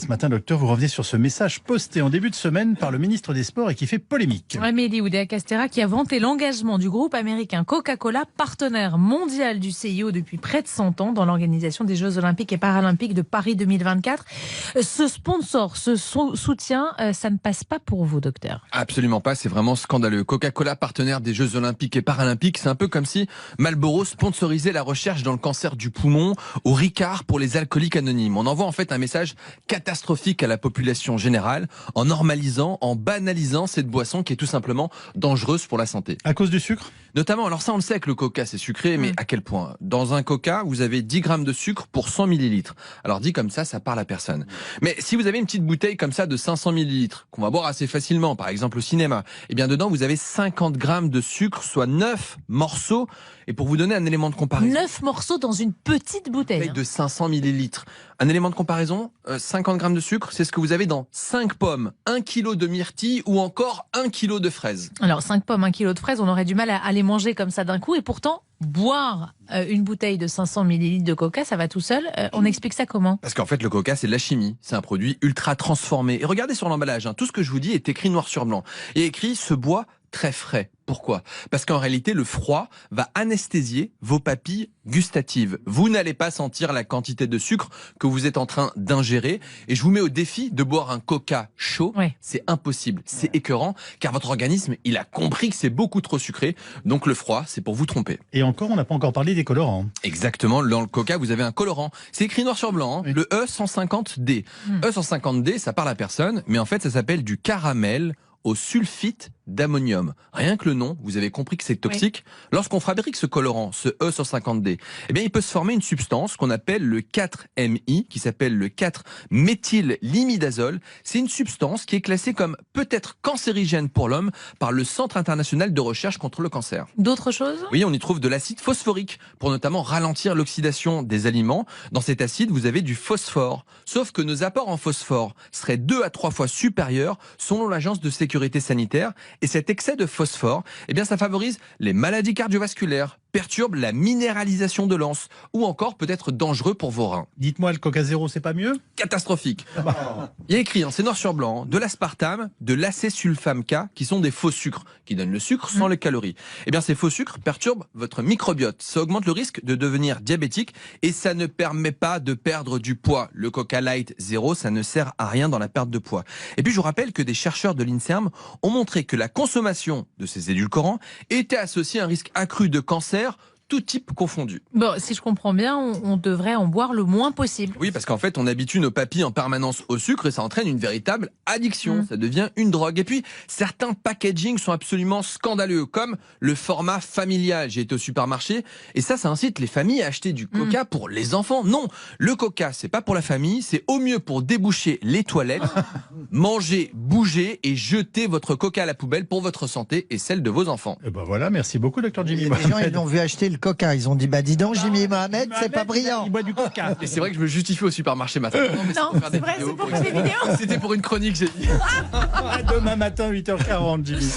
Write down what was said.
matin, docteur, vous revenez sur ce message posté en début de semaine par le ministre des Sports et qui fait polémique. Amélie Oudéa-Castéra qui a vanté l'engagement du groupe américain Coca-Cola, partenaire mondial du CIO depuis près de 100 ans dans l'organisation des Jeux Olympiques et Paralympiques de Paris 2024. Ce sponsor, ce soutien, ça ne passe pas pour vous, docteur? Absolument pas, c'est vraiment scandaleux. Coca-Cola, partenaire des Jeux Olympiques et Paralympiques, c'est un peu comme si Marlboro sponsorisait la recherche dans le cancer du poumon ou Ricard pour les alcooliques anonymes. On envoie en fait un message catastrophique à la population générale en normalisant, en banalisant cette boisson qui est tout simplement dangereuse pour la santé. À cause du sucre ? Notamment, alors ça on le sait que le coca c'est sucré, mais à quel point? Dans un coca, vous avez 10 grammes de sucre pour 100 millilitres. Alors dit comme ça parle à personne. Mais si vous avez une petite bouteille comme ça de 500 millilitres, qu'on va boire assez facilement, par exemple au cinéma, eh bien dedans vous avez 50 grammes de sucre, soit 9 morceaux. Et pour vous donner un élément de comparaison... 9 morceaux dans une petite bouteille. De 500 millilitres. Un élément de comparaison, 50 grammes de sucre, c'est ce que vous avez dans 5 pommes, 1 kilo de myrtille ou encore 1 kilo de fraises. Alors 5 pommes, 1 kilo de fraises, on aurait du mal à les manger comme ça d'un coup. Et pourtant, boire une bouteille de 500 millilitres de coca, ça va tout seul. On explique ça comment? Parce qu'en fait, le coca, c'est de la chimie. C'est un produit ultra transformé. Et regardez sur l'emballage, tout ce que je vous dis est écrit noir sur blanc. Il y a écrit « se boit très frais ». Pourquoi? Parce qu'en réalité, le froid va anesthésier vos papilles gustatives. Vous n'allez pas sentir la quantité de sucre que vous êtes en train d'ingérer. Et je vous mets au défi de boire un coca chaud. Ouais. C'est impossible, c'est écœurant, car votre organisme, il a compris que c'est beaucoup trop sucré. Donc le froid, c'est pour vous tromper. Et encore, on n'a pas encore parlé des colorants. Exactement, dans le coca, vous avez un colorant. C'est écrit noir sur blanc, Oui. le E150D. E150D, ça parle à personne, mais en fait, ça s'appelle du caramel au sulfite d'ammonium. Rien que le nom, vous avez compris que c'est toxique. Oui. Lorsqu'on fabrique ce colorant, ce E150D, eh bien, il peut se former une substance qu'on appelle le 4-MI, qui s'appelle le 4-méthyllimidazole. C'est une substance qui est classée comme peut-être cancérigène pour l'homme par le Centre international de recherche contre le cancer. D'autres choses? Oui, on y trouve de l'acide phosphorique pour notamment ralentir l'oxydation des aliments. Dans cet acide, vous avez du phosphore. Sauf que nos apports en phosphore seraient 2 à 3 fois supérieurs selon l'Agence de sécurité sanitaire. Et cet excès de phosphore, eh bien, ça favorise les maladies cardiovasculaires, perturbe la minéralisation de l'anse ou encore peut être dangereux pour vos reins. Dites-moi, le Coca Zéro, c'est pas mieux? Catastrophique. Il y a écrit, c'est noir sur blanc, de l'aspartame, de l'acésulfame K, qui sont des faux sucres, qui donnent le sucre sans les calories. Eh bien, ces faux sucres perturbent votre microbiote. Ça augmente le risque de devenir diabétique et ça ne permet pas de perdre du poids. Le Coca Light Zéro, ça ne sert à rien dans la perte de poids. Et puis, je vous rappelle que des chercheurs de l'INSERM ont montré que la consommation de ces édulcorants était associée à un risque accru de cancer, tout type confondu. Bon, si je comprends bien, on devrait en boire le moins possible. Oui, parce qu'en fait, on habitue nos papilles en permanence au sucre et ça entraîne une véritable addiction. Ça devient une drogue. Et puis, certains packagings sont absolument scandaleux, comme le format familial. J'ai été au supermarché et ça incite les familles à acheter du coca pour les enfants. Non, le coca, c'est pas pour la famille, c'est au mieux pour déboucher les toilettes, manger, bouger et jeter votre coca à la poubelle pour votre santé et celle de vos enfants. Et ben voilà, merci beaucoup, docteur Jimmy Les gens, ils ont vu acheter le coca. Ils ont dit, bah dis donc, Jimmy Mohamed, c'est pas brillant. Il boit du coca. Et c'est vrai que je me justifie au supermarché maintenant. Non, c'est vrai, c'est pour faire des vidéos. C'était pour une chronique, j'ai dit. Demain matin, 8h40, Jimmy.